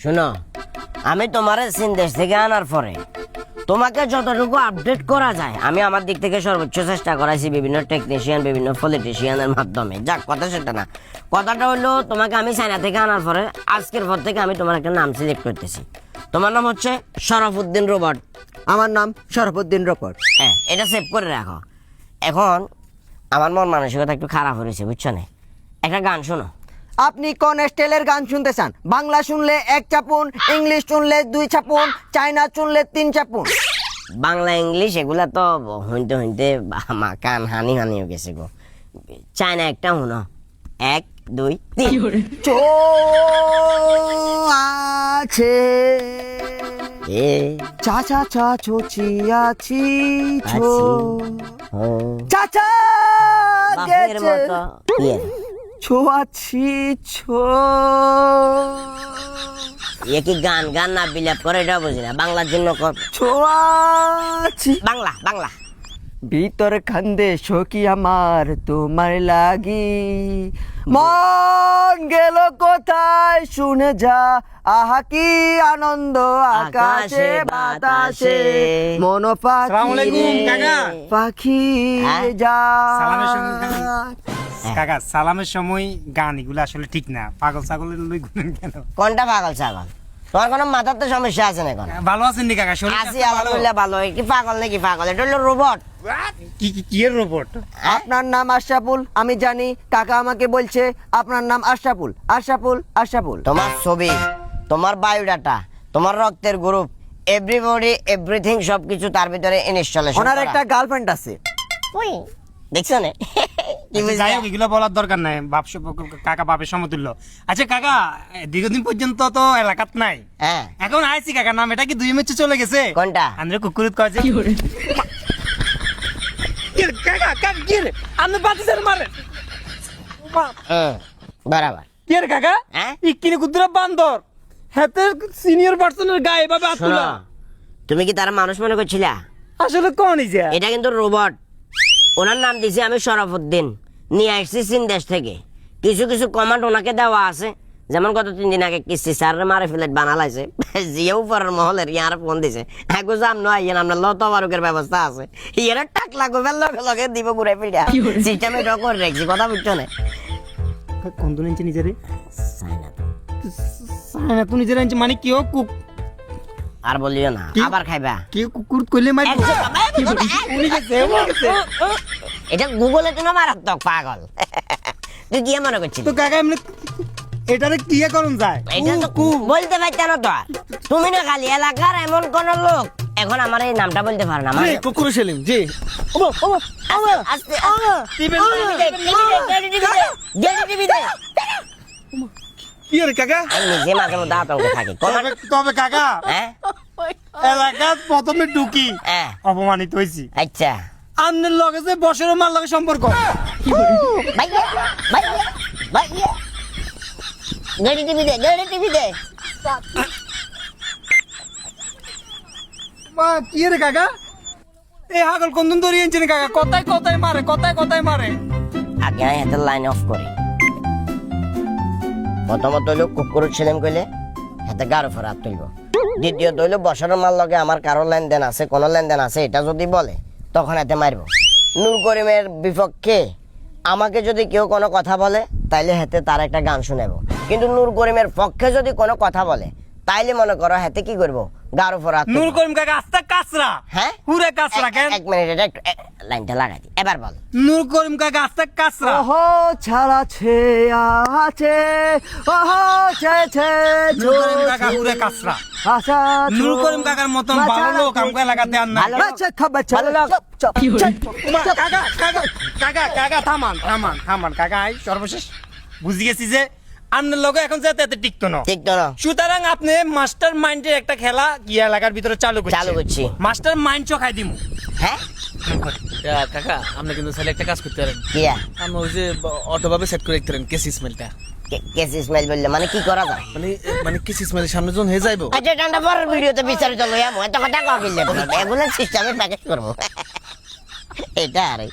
শোনো, আমি তোমার চীন দেশ থেকে আনার পরে তোমাকে যতটুকু আপডেট করা যায় আমি আমার দিক থেকে সর্বোচ্চ চেষ্টা করাইছি, বিভিন্ন টেকনিশিয়ান, বিভিন্ন পলিটিশিয়ানের মাধ্যমে। যাক, কথা সেটা না, কথাটা হলো তোমাকে আমি চায়না থেকে আনার পরে আজকের পর থেকে আমি তোমার একটা নাম সিলেক্ট করতেছি। তোমার নাম হচ্ছে শরফুদ্দিন রোবট। আমার নাম শরফুদ্দিন রোবট। হ্যাঁ, এটা সেভ করে রাখো। এখন আমার মন মানসিকতা একটু খারাপ হয়েছে, বুঝছো না? একটা গান শোনো। আপনি কোন স্টাইলের গান শুনতে চান? বাংলা শুনলে 1 চাপুন, ইংলিশ শুনলে 2 চাপুন, চাইনা শুনলে 3 চাপুন। বাংলা ইংলিশ এগুলা তো হইতে হইতে আমার কান হানি হয়ে গেছে গো। চায়না একটা শুনো, 1 2 3। চো আছে এ চা চা চা চো চিয়াছি ছো ও চাচা বাপের গেছে মতো ইয়ে ছোয়াছি ছো। এ কি গান গান না বিলাপ করে এটা বুঝি না। বাংলার জন্য ছোয়াছি বাংলা বাংলা ভিতর খান্দে সখী আমার তোমার লাগি, মন গেল কোথায় শুনে যা, আহা কি আনন্দ আকাশে বাতাসে, মন আসসালামু আলাইকুম পাখি কাকা। পাখি হ্যাঁ? যা। সালামের সঙ্গে কাকা, সালামের সময় গান এগুলো আসলে ঠিক না। পাগল ছাগলের লই গুনেন কেন? কোনটা পাগল ছাগল? তোমার কোনো মাথার তো সমস্যা আছে না? এখন ভালো আছেন নি কাকা? শরীর আছি স্বাস্থ্য ভালো? আলহামদুলিল্লাহ ভালো। কি পাগল নাকি? পাগল এটা হলো রোবট। কি এর রোবট? আপনার নাম আশরাফুল, আমি জানি। কাকা আমাকে বলছে আপনার নাম আশরাফুল। আশরাফুল আশরাফুল তোমার ছবি, তোমার বায়োডাটা, তোমার রক্তের গ্রুপ, এভরিবডি এভরিথিং সবকিছু তার ভিতরে ইনস্টলেশন। ওনার একটা গার্লফ্রেন্ড আছে। দেখছো না? কি বুঝলে? যাই হোক, এগুলো বলার দরকার নাই। কাকা বাপের সমতুল্য। আচ্ছা কাকা, দীর্ঘদিন পর্যন্ত তো এলাকাত নাই, হ্যাঁ, এখন আইছি কাকা। নাম এটা কি 2 মেচে চলে গেছে? কোনটা? আন্দ্রে কুকুরুত কয়েছে কাকা। কাকা কি রে? আপনি বাতিছেন মারে বরাবর। কি রে কাকা? হ্যাঁ? ইকিনে কুকুরা বান্দর হাতে সিনিয়র পার্সনের গায়ে এভাবে হাত শোনো, তোলা। তুমি কি তারা মানুষ মনে করছিলা? আসলে কোন ইজা? এটা কিন্তু রোবট। ওনার নাম দিছি আমি শরফুদ্দিন, নিয়ে আসছি চীন দেশ থেকে। কিছু কিছু কমান্ড ওনাকে দেওয়া আছে, যেমন গত 3 দিন আগে কিস্তি স্যার মারে ফ্লেট বানালাইছে, জিয়া উপরের মহলের ইয়ার ফোন দিছে, আগো জাম নয় ইয়ান আমরা লত বারুকের ব্যবস্থা আছে, ইয়ার টাক লাগো লগে লগে দিব ঘুরে ফিরে সিস্টেমে এটা করে রাখছি। কথা বুঝছো না? কোন দুন ইঞ্চি নিজেরে চায়না তো। সানা তুই নিজের ইঞ্চি মানে কি ও কুক আর বলিও না, কি? আবার খাইবা। কি কুকুর কইলে মাই উনি গেছে এটা গুগলে তো না মারাত্মক পাগল। তুই কি মনে করছিস? তো কাকা এমনি এটারে কি করুন যায়? এটা তো বলতে পারতে না তো। তুমি না খালি এলাকার এমন কোন লোক এখন আমার এই নামটা বলতে পারো না। আমার কুকুর সেলিম জি আস্তে কি রে কাকা? আমি নিজে মাঝে মধ্যে আতঙ্ক থাকি। তবে কাকা, হ্যাঁ এলাকা প্রথমে ঢুকি হ্যাঁ, অপমানিত হইছি। আচ্ছা আমনের লগে যে বসের মার লগে সম্পর্ক। ভাইয়া ভাইয়া ভাইয়া গাড়ি টিভি দে মা কি রে কাকা? এই হাগল কোনদিন ধরে এনছেন কাকা? কথায় মারে। আগে আমি হাতের লাইন অফ করি। প্রথমত হইলো কুকুর ছিলাম কইলে হাতে গাড়ো ফেরা হাত তুলব। দ্বিতীয়ত হইলো বসার মাল লগে আমার কারো লেনদেন আছে, কোন লেনদেন আছে এটা যদি বলে তখন হাতে মারবো। নূর করিমের বিপক্ষে আমাকে যদি কেউ কোনো কথা বলে তাইলে হাতে তার একটা গান শুনাবো, কিন্তু নূর করিমের পক্ষে যদি কোনো কথা বলে তাইলে মনে করো হাতে কি করবো, গাড়ো ফেরা হাত তুলবো। নূর করিম কাকা আস্তে কাছরা। হ্যাঁ পুরে কাছরা কেন? এক মিনিট, এটা একটু লাইনটা লাগাই দি, এবার বল। নূর করিম কাকা আস্তে কাছরা। ওহো ছাড়াছে আছে, ওহো ছে নূর করিম কাকা পুরে কাছরা। আশা নূর করিম কাকার মতন ভালো লোক আমগো এলাকাতে আর নাই। ভালো লোক? আচ্ছা খাবার চলো কাকা থামান কাকা। আই সর্বশেষ বুঝি গেছি যে আপনার লগে এখন যেতে এত টিকতো না। ঠিক তো না? সুতরাং আপনি মাস্টার মাইন্ডের একটা খেলা গিয়া এলাকার ভিতরে চালু করছি। মাস্টার মাইন্ড চখাই দিমু। হ্যাঁ কাকা আপনি কিন্তু তাহলে একটা কাজ করতে পারেন। কিয়া আমি ওই যে অটোভাবে সেট করে রাখতে পারেন কেস স্মেলটা। কেস ইসমাইল বললে মানে কি করা যায়? মানে কেস স্মেলের সামনে যখন হয়ে যাইবো, আচ্ছা এটা পরের ভিডিওতে বিস্তারিত লইয়া এত কথা কইলে এগুলো সিস্টেমে প্যাকেজ করবো। এটা আরে